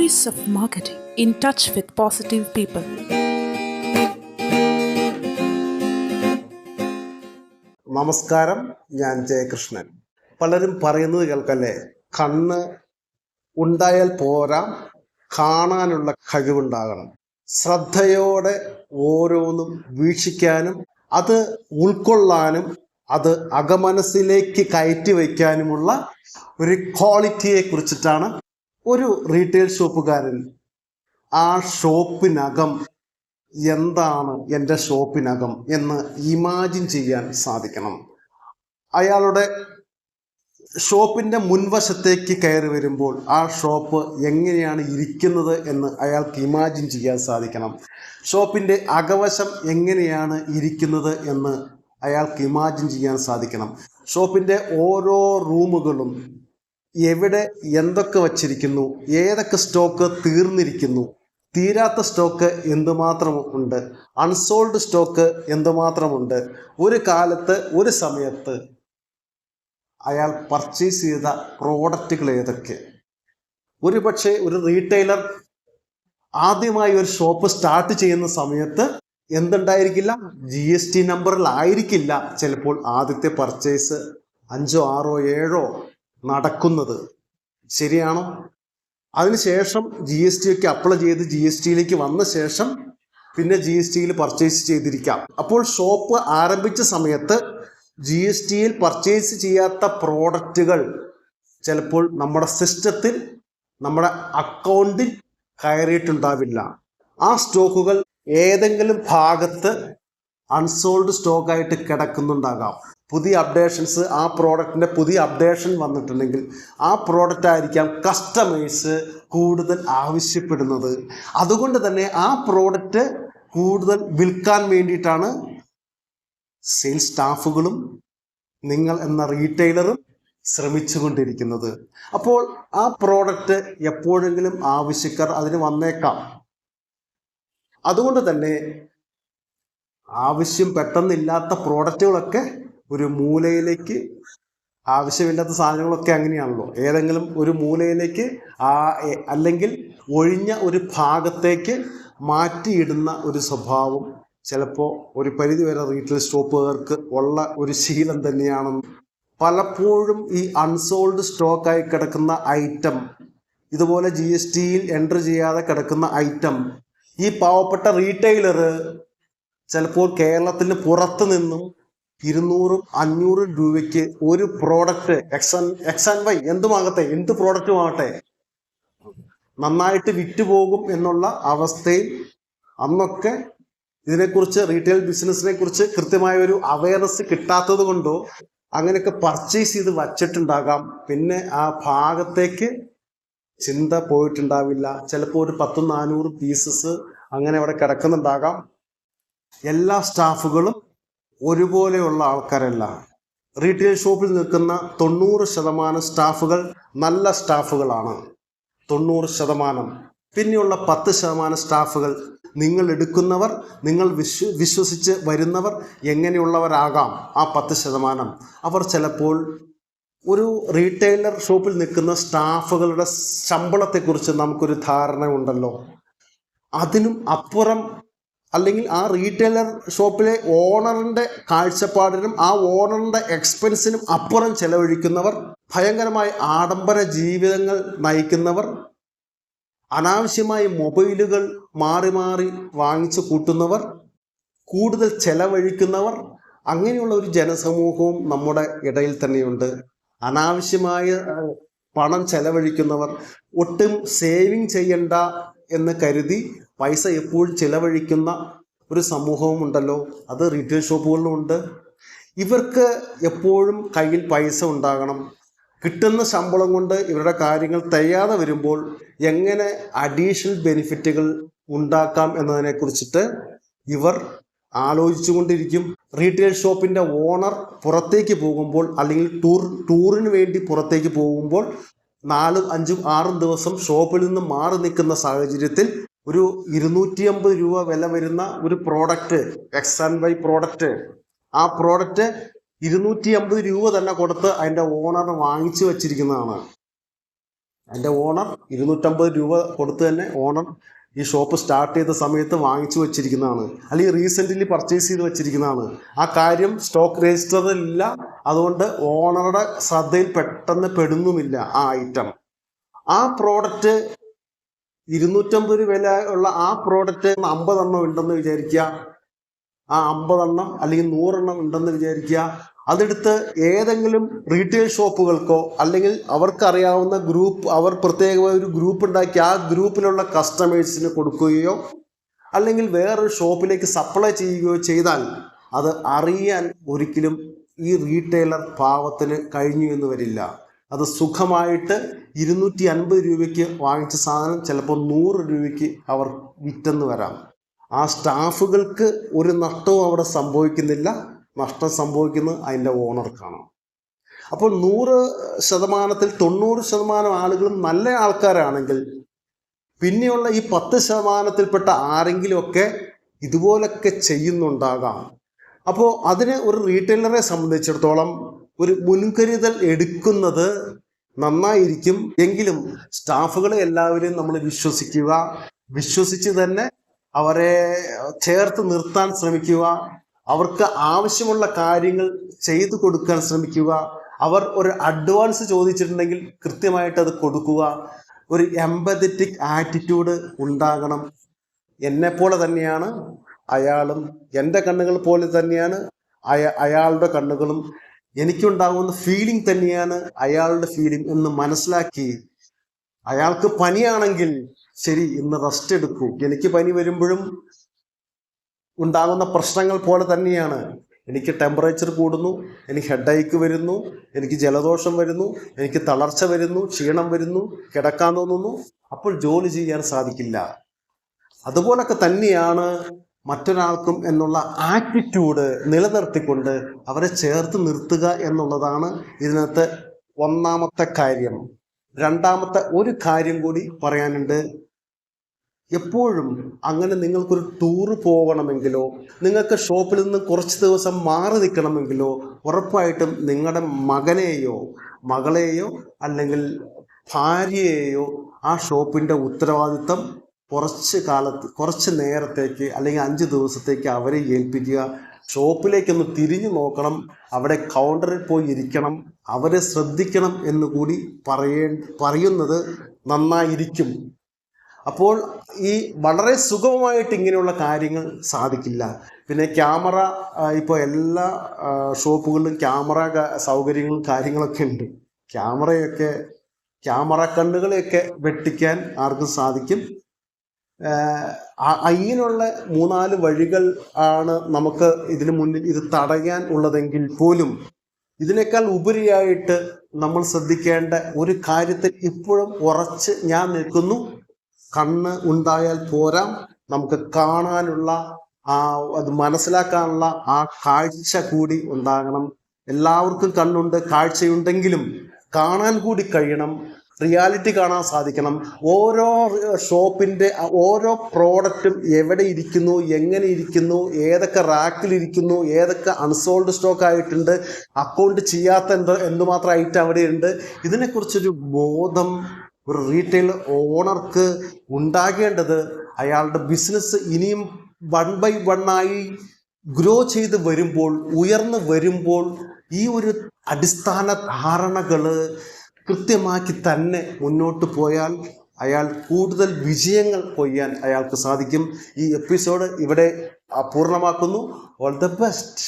Stories of Marketing in Touch with Positive People. നമസ്കാരം, ഞാൻ ജയകൃഷ്ണൻ. പലരും പറയുന്നത് കേൾക്കല്ലേ, കണ്ണ് ഉണ്ടായാൽ പോരാ, കാണാനുള്ള കഴിവുണ്ടാകണം. ശ്രദ്ധയോടെ ഓരോന്നും വീക്ഷിക്കാനും അത് ഉൾക്കൊള്ളാനും അത് അകമനസ്സിലേക്ക് കയറ്റി വയ്ക്കാനുമുള്ള ഒരു ക്വാളിറ്റിയെ കുറിച്ചിട്ടാണ് ഒരു റീറ്റെയിൽ ഷോപ്പുകാരൻ ആ ഷോപ്പിനകം എന്താണ് എൻ്റെ ഷോപ്പിനകം എന്ന് ഇമാജിൻ ചെയ്യാൻ സാധിക്കണം. അയാളുടെ ഷോപ്പിൻ്റെ മുൻവശത്തേക്ക് കയറി വരുമ്പോൾ ആ ഷോപ്പ് എങ്ങനെയാണ് ഇരിക്കുന്നത് എന്ന് അയാൾക്ക് ഇമാജിൻ ചെയ്യാൻ സാധിക്കണം. ഷോപ്പിൻ്റെ അകവശം എങ്ങനെയാണ് ഇരിക്കുന്നത് എന്ന് അയാൾക്ക് ഇമാജിൻ ചെയ്യാൻ സാധിക്കണം. ഷോപ്പിൻ്റെ ഓരോ റൂമുകളും എവിടെ എന്തൊക്കെ വച്ചിരിക്കുന്നു, ഏതൊക്കെ സ്റ്റോക്ക് തീർന്നിരിക്കുന്നു, തീരാത്ത സ്റ്റോക്ക് എന്തുമാത്രം ഉണ്ട്, അൺസോൾഡ് സ്റ്റോക്ക് എന്തുമാത്രമുണ്ട്, ഒരു കാലത്ത് ഒരു സമയത്ത് അയാൾ പർച്ചേസ് ചെയ്ത പ്രോഡക്റ്റുകൾ ഏതൊക്കെ. ഒരു പക്ഷേ ഒരു റീറ്റെയിലർ ആദ്യമായി ഒരു ഷോപ്പ് സ്റ്റാർട്ട് ചെയ്യുന്ന സമയത്ത് എന്തുണ്ടായിരിക്കില്ല, GST നമ്പറിലായിരിക്കില്ല ചിലപ്പോൾ ആദ്യത്തെ പർച്ചേസ് 5, 6, 7 നടക്കുന്നത്. ശരിയാണോ? അതിനുശേഷം GST ഒക്കെ അപ്ലൈ ചെയ്ത് GSTയിലേക്ക് വന്ന ശേഷം പിന്നെ GSTയിൽ പർച്ചേസ് ചെയ്തിരിക്കാം. അപ്പോൾ ഷോപ്പ് ആരംഭിച്ച സമയത്ത് GSTയിൽ പർച്ചേസ് ചെയ്യാത്ത പ്രോഡക്റ്റുകൾ ചിലപ്പോൾ നമ്മുടെ സിസ്റ്റത്തിൽ, നമ്മുടെ അക്കൗണ്ടിൽ കയറിയിട്ടുണ്ടാവില്ല. ആ സ്റ്റോക്കുകൾ ഏതെങ്കിലും ഭാഗത്ത് അൺസോൾഡ് സ്റ്റോക്കായിട്ട് കിടക്കുന്നുണ്ടാകാം. പുതിയ അപ്ഡേഷൻസ്, ആ പ്രോഡക്റ്റിൻ്റെ പുതിയ അപ്ഡേഷൻ വന്നിട്ടുണ്ടെങ്കിൽ ആ പ്രോഡക്റ്റ് ആയിരിക്കാം കസ്റ്റമേഴ്സ് കൂടുതൽ ആവശ്യപ്പെടുന്നത്. അതുകൊണ്ട് തന്നെ ആ പ്രോഡക്റ്റ് കൂടുതൽ വിൽക്കാൻ വേണ്ടിയിട്ടാണ് സെയിൽസ് സ്റ്റാഫുകളും നിങ്ങൾ എന്ന റീറ്റെയിലറും ശ്രമിച്ചുകൊണ്ടിരിക്കുന്നത്. അപ്പോൾ ആ പ്രോഡക്റ്റ് എപ്പോഴെങ്കിലും ആവശ്യക്കാർ അതിന് വന്നേക്കാം. അതുകൊണ്ട് തന്നെ ആവശ്യം പെട്ടെന്നില്ലാത്ത പ്രോഡക്റ്റുകളൊക്കെ ഒരു മൂലയിലേക്ക്, ആവശ്യമില്ലാത്ത സാധനങ്ങളൊക്കെ അങ്ങനെയാണല്ലോ, ഏതെങ്കിലും ഒരു മൂലയിലേക്ക് അല്ലെങ്കിൽ ഒഴിഞ്ഞ ഒരു ഭാഗത്തേക്ക് മാറ്റിയിടുന്ന ഒരു സ്വഭാവം ചിലപ്പോൾ ഒരു പരിധിവരെ റീറ്റെയിൽ ഷോപ്പുകാർക്ക് ഉള്ള ഒരു ശീലം തന്നെയാണെന്ന്. പലപ്പോഴും ഈ അൺസോൾഡ് സ്റ്റോക്കായി കിടക്കുന്ന ഐറ്റം, ഇതുപോലെ GSTയിൽ എൻട്രി ചെയ്യാതെ കിടക്കുന്ന ഐറ്റം ഈ പാവപ്പെട്ട റീറ്റെയിലർ ചിലപ്പോൾ കേരളത്തിന് പുറത്ത് നിന്നും 200-500 രൂപയ്ക്ക് ഒരു പ്രോഡക്റ്റ് X&Y എന്തുമാകട്ടെ, എന്ത് പ്രോഡക്റ്റുമാകട്ടെ നന്നായിട്ട് വിറ്റുപോകും എന്നുള്ള അവസ്ഥയിൽ അന്നൊക്കെ ഇതിനെക്കുറിച്ച്, റീറ്റെയിൽ ബിസിനസ്സിനെ കുറിച്ച് കൃത്യമായ ഒരു അവയർനെസ് കിട്ടാത്തത് കൊണ്ടോ അങ്ങനെയൊക്കെ പർച്ചേസ് ചെയ്ത് വച്ചിട്ടുണ്ടാകാം. പിന്നെ ആ ഭാഗത്തേക്ക് ചിന്ത പോയിട്ടുണ്ടാവില്ല. ചിലപ്പോൾ ഒരു 100-400 പീസസ് അങ്ങനെ അവിടെ കിടക്കുന്നുണ്ടാകാം. എല്ലാ സ്റ്റാഫുകളും ഒരുപോലെയുള്ള ആൾക്കാരല്ല. റീറ്റെയിൽ ഷോപ്പിൽ നിൽക്കുന്ന 90% സ്റ്റാഫുകൾ നല്ല സ്റ്റാഫുകളാണ്, 90%. പിന്നെയുള്ള 10% സ്റ്റാഫുകൾ, നിങ്ങൾ എടുക്കുന്നവർ, നിങ്ങൾ വിശ്വസിച്ച് വരുന്നവർ എങ്ങനെയുള്ളവരാകാം. ആ 10% അവർ ചിലപ്പോൾ ഒരു റീറ്റെയിലർ ഷോപ്പിൽ നിൽക്കുന്ന സ്റ്റാഫുകളുടെ ശമ്പളത്തെക്കുറിച്ച് നമുക്കൊരു ധാരണ ഉണ്ടല്ലോ, അതിനും അപ്പുറം, അല്ലെങ്കിൽ ആ റീറ്റെയിലർ ഷോപ്പിലെ ഓണറിൻ്റെ കാഴ്ചപ്പാടിനും ആ ഓണറിൻ്റെ എക്സ്പെൻസിനും അപ്പുറം ചെലവഴിക്കുന്നവർ, ഭയങ്കരമായ ആഡംബര ജീവിതങ്ങൾ നയിക്കുന്നവർ, അനാവശ്യമായി മൊബൈലുകൾ മാറി മാറി വാങ്ങിച്ചു കൂട്ടുന്നവർ, കൂടുതൽ ചെലവഴിക്കുന്നവർ, അങ്ങനെയുള്ള ഒരു ജനസമൂഹവും നമ്മുടെ ഇടയിൽ തന്നെയുണ്ട്. അനാവശ്യമായ പണം ചെലവഴിക്കുന്നവർ, ഒട്ടും സേവിങ് ചെയ്യണ്ട എന്ന് കരുതി പൈസ എപ്പോഴും ചിലവഴിക്കുന്ന ഒരു സമൂഹവും ഉണ്ടല്ലോ, അത് റീറ്റെയിൽ ഷോപ്പുകളിലുമുണ്ട്. ഇവർക്ക് എപ്പോഴും കയ്യിൽ പൈസ ഉണ്ടാകണം. കിട്ടുന്ന ശമ്പളം കൊണ്ട് ഇവരുടെ കാര്യങ്ങൾ തികയാതെ വരുമ്പോൾ എങ്ങനെ അഡീഷണൽ ബെനിഫിറ്റുകൾ ഉണ്ടാക്കാം എന്നതിനെക്കുറിച്ചിട്ട് ഇവർ ആലോചിച്ചു കൊണ്ടിരിക്കും. റീറ്റെയിൽ ഷോപ്പിൻ്റെ ഓണർ പുറത്തേക്ക് പോകുമ്പോൾ, അല്ലെങ്കിൽ ടൂറിന് വേണ്ടി പുറത്തേക്ക് പോകുമ്പോൾ 4, 5, 6 ദിവസം ഷോപ്പിൽ നിന്ന് മാറി നിൽക്കുന്ന സാഹചര്യത്തിൽ ഒരു 250 രൂപ വില വരുന്ന ഒരു പ്രോഡക്റ്റ്, X&Y പ്രോഡക്റ്റ്, ആ പ്രോഡക്റ്റ് 250 രൂപ തന്നെ കൊടുത്ത് അതിൻ്റെ ഓണർ വാങ്ങിച്ചു വച്ചിരിക്കുന്നതാണ്. എൻ്റെ ഓണർ 250 രൂപ കൊടുത്ത് തന്നെ ഓണർ ഈ ഷോപ്പ് സ്റ്റാർട്ട് ചെയ്ത സമയത്ത് വാങ്ങിച്ചു വെച്ചിരിക്കുന്നതാണ്, അല്ലെങ്കിൽ റീസെൻ്റ്ലി പർച്ചേസ് ചെയ്ത് വെച്ചിരിക്കുന്നതാണ്. ആ കാര്യം സ്റ്റോക്ക് രജിസ്റ്ററിലില്ല, അതുകൊണ്ട് ഓണറുടെ ശ്രദ്ധയിൽ പെട്ടെന്ന് പെടുന്നുമില്ല ആ ഐറ്റം. ആ പ്രോഡക്റ്റ് 250 വില ഉള്ള ആ പ്രോഡക്റ്റ് 50 എണ്ണം ഉണ്ടെന്ന് വിചാരിക്കുക. ആ 50 എണ്ണം അല്ലെങ്കിൽ 100 എണ്ണം ഉണ്ടെന്ന് വിചാരിക്കുക. അതെടുത്ത് ഏതെങ്കിലും റീറ്റെയിൽ ഷോപ്പുകൾക്കോ അല്ലെങ്കിൽ അവർക്കറിയാവുന്ന ഗ്രൂപ്പ്, അവർ പ്രത്യേകമായ ഒരു ഗ്രൂപ്പ് ഉണ്ടാക്കി ആ ഗ്രൂപ്പിലുള്ള കസ്റ്റമേഴ്സിന് കൊടുക്കുകയോ അല്ലെങ്കിൽ വേറൊരു ഷോപ്പിലേക്ക് സപ്ലൈ ചെയ്യുകയോ ചെയ്താൽ അത് അറിയാൻ ഒരിക്കലും ഈ റീറ്റെയിലർ പാവത്തിന് കഴിഞ്ഞു എന്ന് വരില്ല. അത് സുഖമായിട്ട് 250 രൂപയ്ക്ക് വാങ്ങിച്ച സാധനം ചിലപ്പോൾ 100 രൂപയ്ക്ക് അവർ വിറ്റെന്ന് വരാം. ആ സ്റ്റാഫുകൾക്ക് ഒരു നഷ്ടവും അവിടെ സംഭവിക്കുന്നില്ല. നഷ്ടം സംഭവിക്കുന്നത് അതിൻ്റെ ഓണർക്കാണ്. അപ്പോൾ 100%-ൽ 90% ആളുകളും നല്ല ആൾക്കാരാണെങ്കിൽ പിന്നെയുള്ള ഈ 10%-ൽപ്പെട്ട ആരെങ്കിലുമൊക്കെ ഇതുപോലൊക്കെ ചെയ്യുന്നുണ്ടാകാം. അപ്പോൾ അതിന് ഒരു റീറ്റെയിലറെ സംബന്ധിച്ചിടത്തോളം ഒരു മുൻകരുതൽ എടുക്കുന്നത് നന്നായിരിക്കും. എങ്കിലും സ്റ്റാഫുകളെ എല്ലാവരും നമ്മൾ വിശ്വസിച്ച് തന്നെ അവരെ ചേർത്ത് നിർത്താൻ ശ്രമിക്കുക. അവർക്ക് ആവശ്യമുള്ള കാര്യങ്ങൾ ചെയ്തു കൊടുക്കാൻ ശ്രമിക്കുക. അവർ ഒരു അഡ്വാൻസ് ചോദിച്ചിട്ടുണ്ടെങ്കിൽ കൃത്യമായിട്ട് അത് കൊടുക്കുക. ഒരു എംപതറ്റിക് ആറ്റിറ്റ്യൂഡ് ഉണ്ടാകണം. എന്നെപ്പോലെ തന്നെയാണ് അയാളും, എൻ്റെ കണ്ണുകൾ പോലെ തന്നെയാണ് അയാളുടെ കണ്ണുകളും, എനിക്കുണ്ടാകുന്ന ഫീലിംഗ് തന്നെയാണ് അയാളുടെ ഫീലിംഗ് എന്ന് മനസ്സിലാക്കി, അയാൾക്ക് പനിയാണെങ്കിൽ ശരി ഇന്ന് റെസ്റ്റ് എടുക്കൂ. എനിക്ക് പനി വരുമ്പോഴും ഉണ്ടാകുന്ന പ്രശ്നങ്ങൾ പോലെ തന്നെയാണ്. എനിക്ക് ടെമ്പറേച്ചർ കൂടുന്നു, എനിക്ക് ഹെഡേക്ക് വരുന്നു, എനിക്ക് ജലദോഷം വരുന്നു, എനിക്ക് തളർച്ച വരുന്നു, ക്ഷീണം വരുന്നു, കിടക്കാൻ തോന്നുന്നു. അപ്പോൾ ജോലി ചെയ്യാൻ സാധിക്കില്ല. അതുപോലൊക്കെ തന്നെയാണ് മറ്റൊരാൾക്കും എന്നുള്ള ആറ്റിറ്റ്യൂഡ് നിലനിർത്തിക്കൊണ്ട് അവരെ ചേർത്ത് നിർത്തുക എന്നുള്ളതാണ് ഇതിനകത്ത് ഒന്നാമത്തെ കാര്യം. രണ്ടാമത്തെ ഒരു കാര്യം കൂടി പറയാനുണ്ട്. എപ്പോഴും അങ്ങനെ നിങ്ങൾക്കൊരു ടൂറ് പോകണമെങ്കിലോ നിങ്ങൾക്ക് ഷോപ്പിൽ നിന്ന് കുറച്ച് ദിവസം മാറി നിൽക്കണമെങ്കിലോ ഉറപ്പായിട്ടും നിങ്ങളുടെ മകനെയോ മകളെയോ അല്ലെങ്കിൽ ഭാര്യയെയോ ആ ഷോപ്പിൻ്റെ ഉത്തരവാദിത്തം കുറച്ച് നേരത്തേക്ക് അല്ലെങ്കിൽ 5 ദിവസത്തേക്ക് അവരെ ഏൽപ്പിക്കുക. ഷോപ്പിലേക്കൊന്ന് തിരിഞ്ഞു നോക്കണം, അവിടെ കൗണ്ടറിൽ പോയി ഇരിക്കണം, അവരെ ശ്രദ്ധിക്കണം എന്നുകൂടി പറയുന്നത് നന്നായിരിക്കും. അപ്പോൾ ഈ വളരെ സുഗമമായിട്ട് ഇങ്ങനെയുള്ള കാര്യങ്ങൾ സാധിക്കില്ല. പിന്നെ ക്യാമറ, ഇപ്പോൾ എല്ലാ ഷോപ്പുകളിലും ക്യാമറ സൗകര്യങ്ങളും കാര്യങ്ങളൊക്കെ ഉണ്ട്. ക്യാമറ കണ്ണുകളെയൊക്കെ വെട്ടിക്കാൻ ആർക്കും സാധിക്കും. ഇങ്ങനെയുള്ള 3-4 വഴികൾ ആണ് നമുക്ക് ഇതിനു മുന്നിൽ ഇത് തടയാൻ ഉള്ളതെങ്കിൽ പോലും ഇതിനേക്കാൾ ഉപരിയായിട്ട് നമ്മൾ ശ്രദ്ധിക്കേണ്ട ഒരു കാര്യത്തിൽ ഇപ്പോഴും ഉറച്ച് ഞാൻ നിൽക്കുന്നു. കണ്ണ് ഉണ്ടായാൽ പോരാ, നമുക്ക് കാണാനുള്ള അത് മനസ്സിലാക്കാനുള്ള ആ കാഴ്ച കൂടി ഉണ്ടാകണം. എല്ലാവർക്കും കണ്ണുണ്ട്, കാഴ്ചയുണ്ടെങ്കിലും കാണാൻ കൂടി കഴിയണം, റിയാലിറ്റി കാണാൻ സാധിക്കണം. ഓരോ ഷോപ്പിൻ്റെ ഓരോ പ്രോഡക്റ്റും എവിടെ ഇരിക്കുന്നു, എങ്ങനെ ഇരിക്കുന്നു, ഏതൊക്കെ റാക്കിലിരിക്കുന്നു, ഏതൊക്കെ അൺസോൾഡ് സ്റ്റോക്ക് ആയിട്ടുണ്ട്, അക്കൗണ്ട് ചെയ്യാത്ത എന്തുമാത്രം ഐറ്റം അവിടെയുണ്ട്, ഇതിനെക്കുറിച്ചൊരു ബോധം ഒരു റീറ്റെയിൽ ഓണർക്ക് ഉണ്ടാകേണ്ടത് അയാളുടെ ബിസിനസ് ഇനിയും 1 by 1 ഗ്രോ ചെയ്ത് വരുമ്പോൾ, ഉയർന്നു വരുമ്പോൾ ഈ ഒരു അടിസ്ഥാന ധാരണകൾ കൃത്യമാക്കി തന്നെ മുന്നോട്ട് പോയാൽ അയാൾ കൂടുതൽ വിജയങ്ങൾ കൊയ്യാൻ അയാൾക്ക് സാധിക്കും. ഈ എപ്പിസോഡ് ഇവിടെ പൂർണ്ണമാക്കുന്നു. All the best.